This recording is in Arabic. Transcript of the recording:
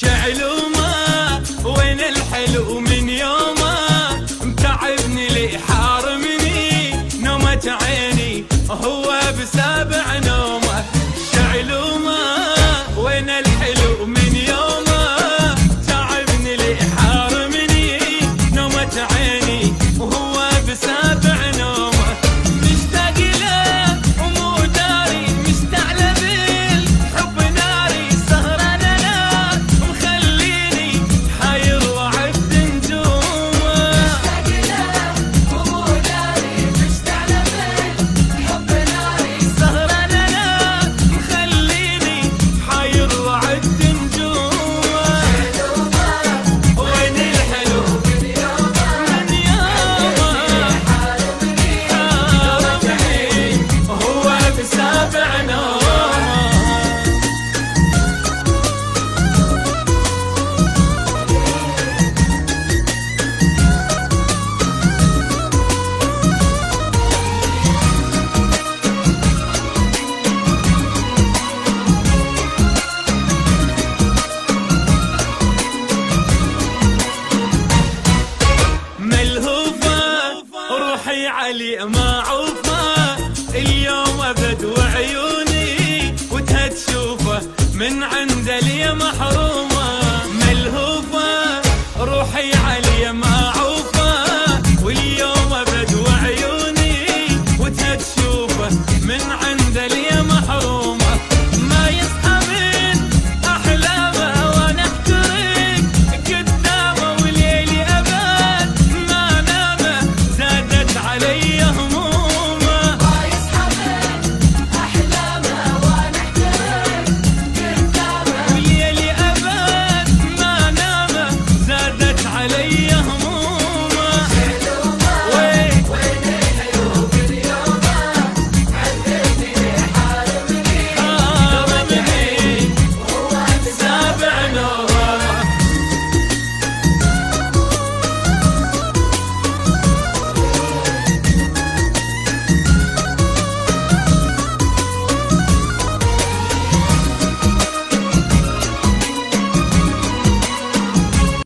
شعلومه وين الحلو من يومه، متعبني لي حارمني نومة عيني هو بسابع نومه. شعلومه وين الحلو من يومه، تعبني لي حارمني نومة عيني وهو بسابع نومه. مشتاق له ومو داري، مستعلى بالحب ناري، سهران انا مخليني حاير وعد نجومه. مشتاق له ومو داري، مستعلى بالحب ناري، سهران انا مخليني حاير وعد نجومه. وين الحلو من يومه من يومه، حارمني هو بسابع نومه. ملهوفة روحي علي معوفة، اليوم ابد وعيوني وتها تشوفه من عند لي محروم.